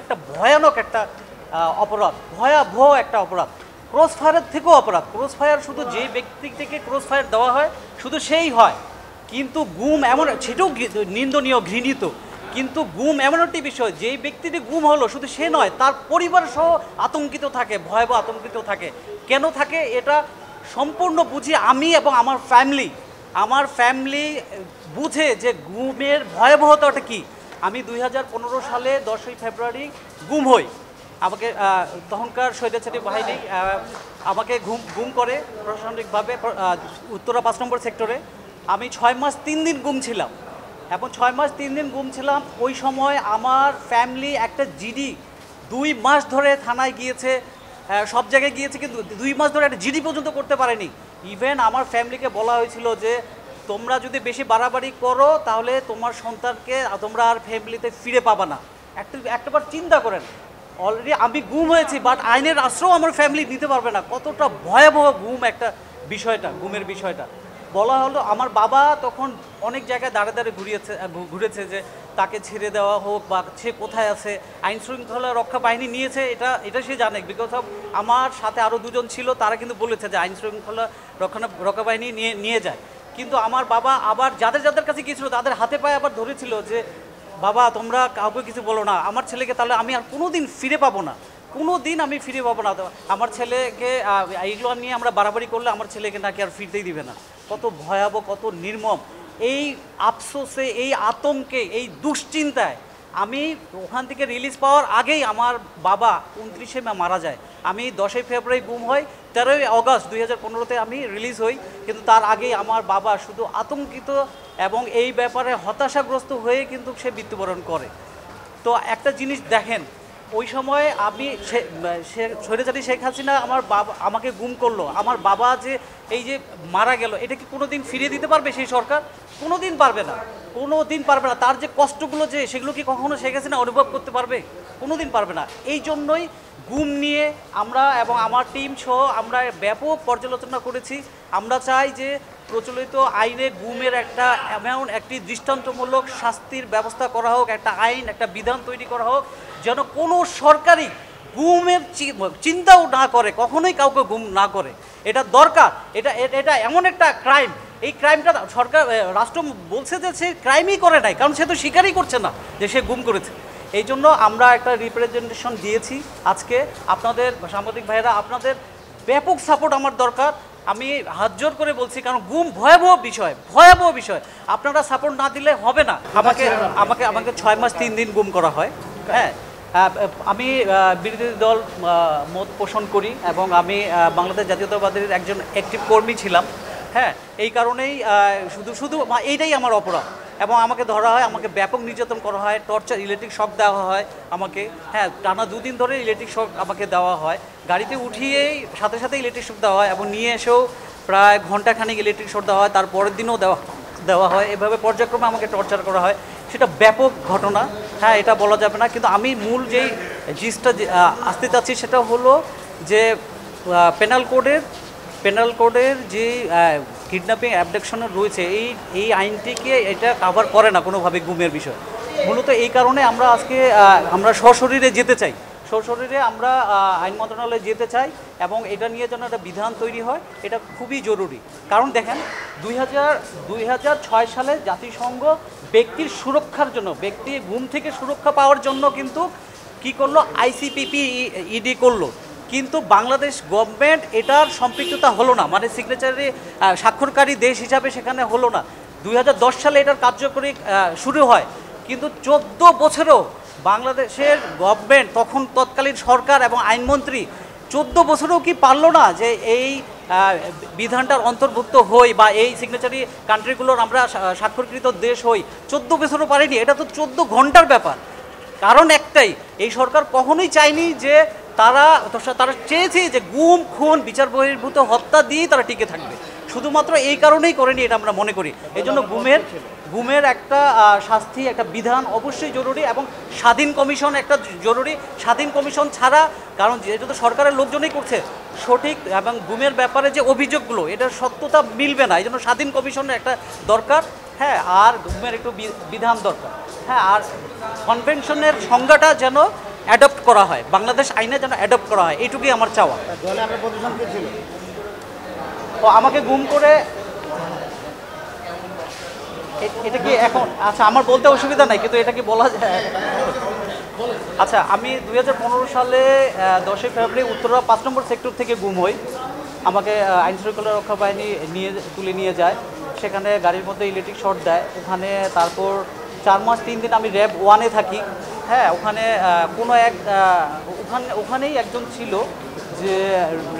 একটা ভয়ানক একটা অপরাধ, ভয়াবহ একটা অপরাধ, ক্রস ফায়ারের থেকেও অপরাধ। ক্রস ফায়ার শুধু যে ব্যক্তি থেকে ক্রস ফায়ার দেওয়া হয় শুধু সেই হয়, কিন্তু গুম এমন, সেটাও নিন্দনীয়, ঘৃণিত, কিন্তু গুম এমন একটি বিষয়, যেই ব্যক্তিটি গুম হলো শুধু সে নয়, তার পরিবার সহ আতঙ্কিত থাকে, ভয়াবহ আতঙ্কিত থাকে। কেন থাকে এটা সম্পূর্ণ বুঝি আমি এবং আমার ফ্যামিলি বুঝে যে গুমের ভয়াবহতাটা কী। আমি 2015 সালে 10ই ফেব্রুয়ারি গুম হই। আমাকে তখনকার স্বৈরাচারী বাহিনী আমাকে গুম করে প্রশাসনিকভাবে উত্তরা 5 নম্বর সেক্টরে। আমি 6 মাস 3 দিন গুম ছিলাম, এবং 6 মাস 3 দিন গুম ছিলাম। ওই সময় আমার ফ্যামিলি একটা জিডি 2 মাস ধরে থানায় গিয়েছে, সব জায়গায় গিয়েছে, কিন্তু 2 মাস ধরে একটা জিডি পর্যন্ত করতে পারেনি। ইভেন আমার ফ্যামিলিকে বলা হয়েছিল যে তোমরা যদি বেশি বাড়াবাড়ি করো তাহলে তোমার সন্তানকে তোমরা আর ফ্যামিলিতে ফিরে পাবা না। একটাবার চিন্তা করেন, অলরেডি আমি গুম হয়েছি, বাট আইনের আশ্রয় আমার ফ্যামিলি নিতে পারবে না। কতটা ভয়াবহ গুম একটা বিষয়টা, গুমের বিষয়টা। বলা হলো আমার বাবা তখন অনেক জায়গায় দাঁড়ে দাঁড়ে ঘুরেছে যে তাকে ছেড়ে দেওয়া হোক বা সে কোথায় আছে। আইন শৃঙ্খলা রক্ষা বাহিনী নিয়েছে, এটা সে জানে, বিকজ অফ আমার সাথে আরও 2 জন ছিল, তারা কিন্তু বলেছে যে আইন শৃঙ্খলা রক্ষা বাহিনী নিয়ে যায়। কিন্তু আমার বাবা আবার যাদের কাছে গিয়েছিল তাদের হাতে পায়ে আবার ধরেছিল যে বাবা তোমরা কাউকে কিছু বলো না, আমার ছেলেকে তাহলে আমি আর কোনো দিন ফিরে পাবো না, কোনো দিন আমি ফিরে পাবো না। আমার ছেলেকে এইগুলো নিয়ে আমরা বাড়াবাড়ি করলে আমার ছেলেকে নাকি আর ফিরতেই দিবে না। কত ভয়াবহ, কত নির্মম। এই আফসোসে, এই আতঙ্কে, এই দুশ্চিন্তায় আমি ওখান থেকে রিলিজ পাওয়ার আগেই আমার বাবা 29শে মে মারা যায়। আমি 10ই ফেব্রুয়ারি গুম হই, 13ই অগস্ট 2015-তে আমি রিলিজ হই, কিন্তু তার আগেই আমার বাবা শুধু আতঙ্কিত এবং এই ব্যাপারে হতাশাগ্রস্ত হয়ে কিন্তু সে মৃত্যুবরণ করে। তো একটা জিনিস দেখেন, ওই সময় আমি স্বৈরাচারী শেখ হাসিনা আমাকে গুম করলো, আমার বাবা যে এই যে মারা গেল, এটা কি কোনো দিন ফিরিয়ে দিতে পারবে সেই সরকার? কোনো দিন পারবে না, কোনো দিন পারবে না। তার যে কষ্টগুলো, যে সেগুলো কি কখনো শেখ হাসিনা অনুভব করতে পারবে? কোনো দিন পারবে না। এই জন্যই গুম নিয়ে আমরা এবং আমার টিম সহ আমরা ব্যাপক পর্যালোচনা করেছি। আমরা চাই যে প্রচলিত আইনে গুমের এমন একটি দৃষ্টান্তমূলক শাস্তির ব্যবস্থা করা হোক, একটা আইন, একটা বিধান তৈরি করা হোক, যেন কোনো সরকারই গুমের চিন্তাও না করে, কখনোই কাউকে গুম না করে। এটা দরকার। এটা এমন একটা ক্রাইম, এই ক্রাইমটা রাষ্ট্র বলছে যে সে ক্রাইমই করে নাই, কারণ সে তো স্বীকারই করছে না যে সে গুম করেছে। এই জন্য আমরা একটা রিপ্রেজেন্টেশন দিয়েছি আজকে। আপনাদের সাংবাদিক ভাইয়েরা, আপনাদের ব্যাপক সাপোর্ট আমার দরকার। আমি হাত জোর করে বলছি, কারণ গুম ভয়াবহ বিষয়। আপনারা সাপোর্ট না দিলে হবে না। আমাকে 6 মাস 3 দিন গুম করা হয়। হ্যাঁ, আমি বিরোধী দল মত পোষণ করি এবং আমি বাংলাদেশ জাতীয়তাবাদীর একজন অ্যাক্টিভ কর্মী ছিলাম। হ্যাঁ, এই কারণেই শুধু এইটাই আমার অপরাধ। এবং আমাকে ধরা হয়, আমাকে ব্যাপক নির্যাতন করা হয়, টর্চার, ইলেকট্রিক শক দেওয়া হয় আমাকে। হ্যাঁ, টানা 2 দিন ধরে ইলেকট্রিক শক আমাকে দেওয়া হয়। গাড়িতে উঠিয়েই সাথে ইলেকট্রিক শক দেওয়া হয়, এবং নিয়ে এসেও প্রায় ঘন্টাখানিক ইলেকট্রিক শক দেওয়া হয়, তার পরের দিনও দেওয়া হয়। এভাবে পর্যায়ক্রমে আমাকে টর্চার করা হয়। সেটা ব্যাপক ঘটনা, হ্যাঁ, এটা বলা যাবে না। কিন্তু আমি মূল যেই জিনিসটা আসতে চাচ্ছি সেটা হলো যে পেনাল কোডের যে কিডন্যাপিং অ্যাবডাকশনের রয়েছে, এই আইনটিকে এটা কাভার করে না কোনোভাবে গুমের বিষয়। মূলত এই কারণে আমরা সশরীরে যেতে চাই, আমরা আইন মন্ত্রণালয়ে যেতে চাই, এবং এটা নিয়ে যেন একটা বিধান তৈরি হয়, এটা খুবই জরুরি। কারণ দেখেন, 2006 সালে জাতিসংঘ ব্যক্তির সুরক্ষার জন্য, ব্যক্তি গুম থেকে সুরক্ষা পাওয়ার জন্য কিন্তু কি করলো, ICPP ইডি করলো। কিন্তু বাংলাদেশ গভর্নমেন্ট এটার সম্পৃক্ততা হলো না, মানে সিগনেচারে স্বাক্ষরকারী দেশ হিসাবে সেখানে হলো না। 2010 সালে এটার কার্যকরী শুরু হয়, কিন্তু 14 বছরেও বাংলাদেশের গভর্নমেন্ট, তৎকালীন সরকার এবং আইনমন্ত্রী 14 বছরেও কি পারলো না যে এই বিধানটার অন্তর্ভুক্ত হই বা এই সিগনেচারি কান্ট্রিগুলোর আমরা স্বাক্ষরকৃত দেশ হই। 14 বছরও পারেনি। এটা তো 14 ঘন্টার ব্যাপার। কারণ একটাই, এই সরকার কখনোই চায়নি যে তারা চেয়েছে যে গুম, খুন, বিচার বহির্ভূত হত্যা দিয়েই তারা টিকে থাকবে। শুধুমাত্র এই কারণেই করেনি, এটা আমরা মনে করি। এই জন্য গুমের একটা শাস্তি, একটা বিধান অবশ্যই জরুরি, এবং স্বাধীন কমিশন একটা জরুরি। স্বাধীন কমিশন ছাড়া, কারণ যেহেতু তো সরকারের লোকজনই করছে, সঠিক এবং গুমের ব্যাপারে যে অভিযোগগুলো, এটার সত্যতা মিলবে না। এই জন্য স্বাধীন কমিশনের একটা দরকার। হ্যাঁ, আর গুমের একটু বিধান দরকার। হ্যাঁ, আর কনভেনশনের সংজ্ঞাটা যেন অ্যাডপ্ট করা হয়, বাংলাদেশ আইনে যেন অ্যাডপ্ট করা হয়, এইটুকুই আমার চাওয়া। দলে আপনার পজিশন কি ছিল? তো আমাকে গুম করে এটা কি এখন, আচ্ছা আমার বলতে অসুবিধা নাই, কিন্তু এটা কি বলা যায়? আচ্ছা, আমি 2015 সালে 10ই ফেব্রুয়ারি উত্তরা 5 নম্বর সেক্টর থেকে গুম হই। আমাকে আইন শৃঙ্খলা রক্ষা বাহিনী তুলে নিয়ে যায়। সেখানে গাড়ির মধ্যে ইলেকট্রিক শর্ট দেয় ওখানে। তারপর 4 মাস 3 দিন আমি র্যাব 1-এ থাকি। হ্যাঁ, ওখানে কোনো এক ওখানেই একজন ছিল যে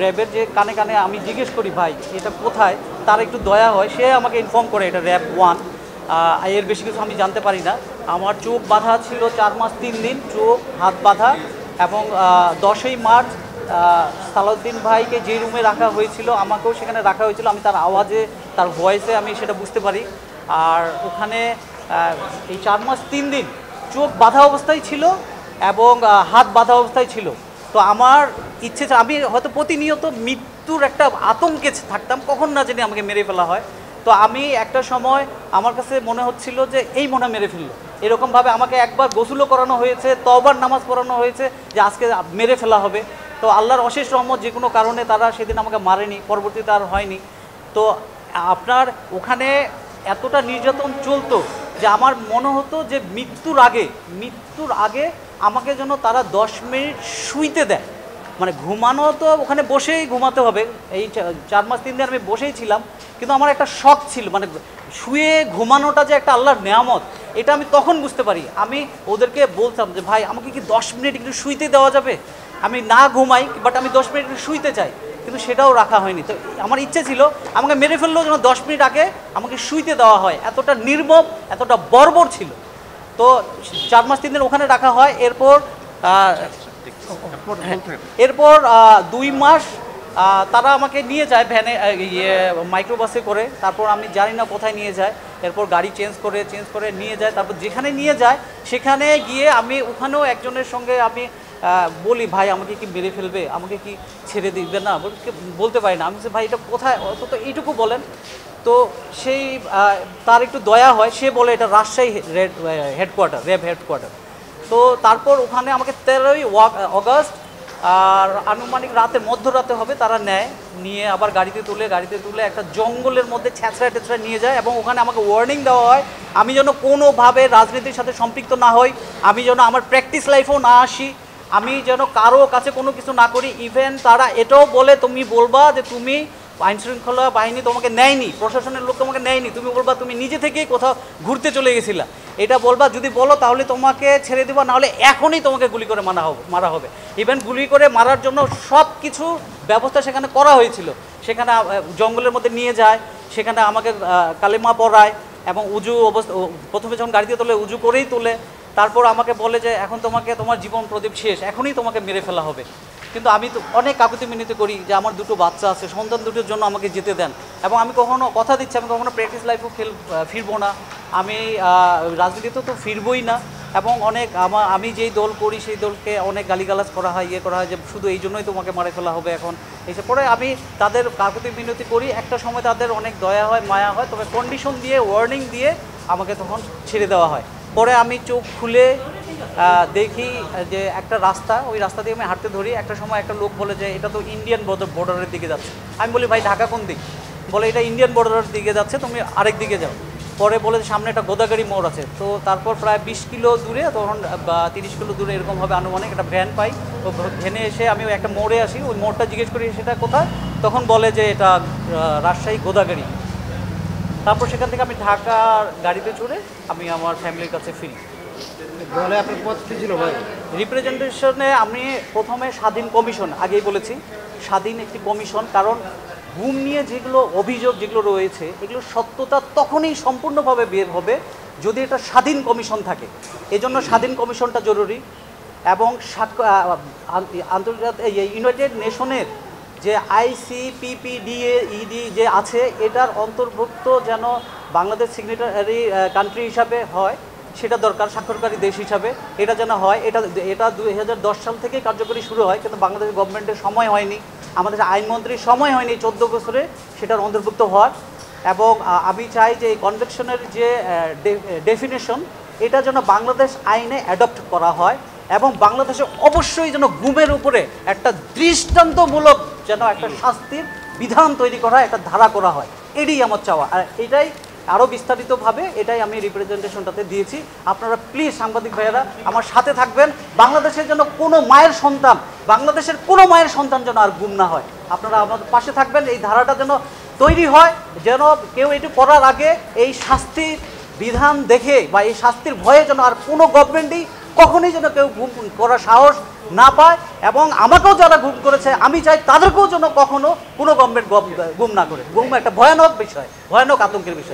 র্যাবের, যে কানে কানে আমি জিজ্ঞেস করি ভাই এটা কোথায়, তার একটু দয়া হয়, সে আমাকে ইনফর্ম করে এটা র্যাব 1। এর বেশি কিছু আমি জানতে পারি না। আমার চোখ বাঁধা ছিল 4 মাস 3 দিন, চোখ হাত বাঁধা। এবং 10ই মার্চ সালাউদ্দিন ভাইকে যে রুমে রাখা হয়েছিল আমাকেও সেখানে রাখা হয়েছিল। আমি তার আওয়াজে, তার ভয়েসে আমি সেটা বুঝতে পারি। আর ওখানে এই 4 মাস 3 দিন চোখ বাঁধা অবস্থায় ছিল এবং হাত বাঁধা অবস্থায় ছিল। তো আমার ইচ্ছে, আমি হয়তো প্রতিনিয়ত মৃত্যুর একটা আতঙ্কে থাকতাম, কখন না জানি আমাকে মেরে ফেলা হয়। তো আমি একটা সময় আমার কাছে মনে হচ্ছিল যে এই মনে মেরে ফেললো, এরকমভাবে আমাকে একবার গোসলও করানো হয়েছে, তওবার নামাজ পড়ানো হয়েছে যে আজকে মেরে ফেলা হবে। তো আল্লাহর অশেষ রহমত, যে কোনো কারণে তারা সেদিন আমাকে মারেনি, পরবর্তীতে আর হয়নি। তো আপনার ওখানে এতটা নির্যাতন চলতো যে আমার মনে হতো যে মৃত্যুর আগে আমাকে যেন তারা 10 মিনিট শুইতে দেয়। মানে ঘুমানো তো ওখানে বসেই ঘুমাতে হবে। এই 4 মাস 3 দিন আমি বসেই ছিলাম, কিন্তু আমার একটা শখ ছিল, মানে শুয়ে ঘুমানোটা যে একটা আল্লাহর নেয়ামত, এটা আমি তখন বুঝতে পারি। আমি ওদেরকে বলতাম যে ভাই আমাকে কি 10 মিনিট একটু শুইতে দেওয়া যাবে, আমি না ঘুমাই বাট আমি 10 মিনিট একটু শুইতে চাই, কিন্তু সেটাও রাখা হয়নি। তো আমার ইচ্ছে ছিল আমাকে মেরে ফেললেও যেন 10 মিনিট আগে আমাকে শুইতে দেওয়া হয়, এতটা নির্মম, এতটা বর্বর ছিল। তো 4 মাস 3 দিন ওখানে রাখা হয়। এরপর 2 মাস তারা আমাকে নিয়ে যায় ভ্যানে, মাইক্রোবাসে করে। তারপর আমি জানি না কোথায় নিয়ে যায়। এরপর গাড়ি চেঞ্জ করে নিয়ে যায়। তারপর যেখানে নিয়ে যায় সেখানে গিয়ে আমি ওখানেও একজনের সঙ্গে আমি বলি ভাই আমাকে কি মেরে ফেলবে, আমাকে কি ছেড়ে দিবে না, বলতে পারি না। আমি বলছি ভাই এটা কোথায়, অন্তত এইটুকু বলেন। তো সেই তার একটু দয়া হয়, সে বলে এটা রাজশাহী হেডকোয়ার্টার, র্যাব হেডকোয়ার্টার। তো তারপর ওখানে আমাকে 13ই অগাস্ট আর আনুমানিক মধ্যরাতে হবে, তারা নিয়ে আবার গাড়িতে তুলে একটা জঙ্গলের মধ্যে ছেঁচড়া নিয়ে যায়। এবং ওখানে আমাকে ওয়ার্নিং দেওয়া হয় আমি যেন কোনোভাবে রাজনীতির সাথে সম্পৃক্ত না হই, আমি যেন আমার প্র্যাকটিস লাইফেও না আসি, আমি যেন কারো কাছে কোনো কিছু না করি। ইভেন তারা এটাও বলে তুমি বলবা যে তুমি আইন শৃঙ্খলা বাহিনী তোমাকে নেয়নি, প্রশাসনের লোক তোমাকে নেয়নি, তুমি বলবা তুমি নিজে থেকেই কোথাও ঘুরতে চলে গেছিলা, এটা বলবা। যদি বলো তাহলে তোমাকে ছেড়ে দেবো, নাহলে এখনই তোমাকে গুলি করে মারা হবে। ইভেন গুলি করে মারার জন্য সব কিছু ব্যবস্থা সেখানে করা হয়েছিল। সেখানে জঙ্গলের মধ্যে নিয়ে যায়, সেখানে আমাকে কালেমা পড়ায় এবং উজু অবস্থা, প্রথমে যখন গাড়িতে তোলে উজু করেই তোলে। তারপর আমাকে বলে যে এখন তোমার জীবন প্রদীপ শেষ, এখনই তোমাকে মেরে ফেলা হবে। কিন্তু আমি তো অনেক কাকুতি মিনতি করি যে আমার 2টো বাচ্চা আছে, সন্তান দুটোর জন্য আমাকে যেতে দেন। এবং আমি কখনো কথা দিচ্ছি আমি কখনো প্র্যাকটিস লাইফেও ফিরবো না, আমি রাজনীতিতে তো ফিরবই না। এবং আমি যেই দল করি সেই দলকে অনেক গালিগালাজ করা হয়, করা হয় যে শুধু এই জন্যই তোমাকে মারে ফেলা হবে এখন। এসে পরে আমি তাদের কাকুতি মিনতি করি, একটা সময় তাদের অনেক দয়া হয়, মায়া হয়, তবে কন্ডিশন দিয়ে, ওয়ার্নিং দিয়ে আমাকে তখন ছেড়ে দেওয়া হয়। পরে আমি চোখ খুলে দেখি যে একটা রাস্তা, ওই রাস্তা দিয়ে আমি হাঁটতে ধরি। একটা সময় একটা লোক বলে যে এটা তো ইন্ডিয়ান বর্ডারের দিকে যাচ্ছে। আমি বলি ভাই ঢাকা কোন দিক, বলে এটা ইন্ডিয়ান বর্ডারের দিকে যাচ্ছে, তুমি আরেক দিকে যাও। পরে বলে সামনে একটা গোদাগাড়ি মোড় আছে। তো তারপর প্রায় 20 কিলো দূরে, তখন বা 30 কিলো দূরে এরকমভাবে আনুমানিক একটা ভ্যান পাই। তো ভ্যানে এসে আমি একটা মোড়ে আসি, ওই মোড়টা জিজ্ঞেস করি সেটা কোথায়, তখন বলে যে এটা রাজশাহী গোদাগাড়ি। তারপর সেখান থেকে আমি ঢাকার গাড়িতে চড়ে আমি আমার ফ্যামিলির কাছে ফিরি। দলে আপনার পদ কী ছিল ভাই? রিপ্রেজেন্টেশনে আমি প্রথমে স্বাধীন কমিশন, আগেই বলেছি স্বাধীন একটি কমিশন, কারণ গুম নিয়ে যেগুলো অভিযোগ যেগুলো রয়েছে এগুলোর সত্যতা তখনই সম্পূর্ণভাবে বের হবে যদি এটা স্বাধীন কমিশন থাকে। এজন্য স্বাধীন কমিশনটা জরুরি। এবং আন্তর্জাতিক ইউনাইটেড নেশনের যে ICPPDAED যে আছে এটার অন্তর্ভুক্ত যেন বাংলাদেশ সিগনেটারি কান্ট্রি হিসাবে হয়, সেটা দরকার, স্বাক্ষরকারী দেশ হিসাবে এটা যেন হয়। এটা 2010 সাল থেকে কার্যকরী শুরু হয়, কিন্তু বাংলাদেশ গভর্নমেন্টের সময় হয়নি, আমাদের আইনমন্ত্রীর সময় হয়নি 14 বছরে সেটার অন্তর্ভুক্ত হওয়ার। এবং আমি চাই যে এই কনভেকশনের যে ডেফিনেশন এটা যেন বাংলাদেশ আইনে অ্যাডপ্ট করা হয়, এবং বাংলাদেশে অবশ্যই যেন গুমের উপরে একটা দৃষ্টান্তমূলক যেন একটা শাস্তির বিধান তৈরি করা হয়, একটা ধারা করা হয়, এটাই আমার চাওয়া। আর এটাই আরও বিস্তারিতভাবে এটাই আমি রিপ্রেজেন্টেশনটাতে দিয়েছি। আপনারা প্লিজ সাংবাদিক ভাইয়েরা আমার সাথে থাকবেন। বাংলাদেশের যেন কোনো মায়ের সন্তান, বাংলাদেশের কোনো মায়ের সন্তান যেন আর গুম না হয়, আপনারা আমাদের পাশে থাকবেন। এই ধারাটা যেন তৈরি হয়, যেন কেউ এটি করার আগে এই শাস্তির বিধান দেখে বা এই শাস্তির ভয়ে যেন আর কোনো গভর্নমেন্টই কখনোই যেন কেউ গুম করার সাহস না পায়। এবং আমাকেও যারা গুম করেছে আমি চাই তাদেরকেও যেন কখনো কোনো গভর্নমেন্ট গুম না করে। গুম একটা ভয়ানক বিষয়, ভয়ানক আতঙ্কের বিষয়।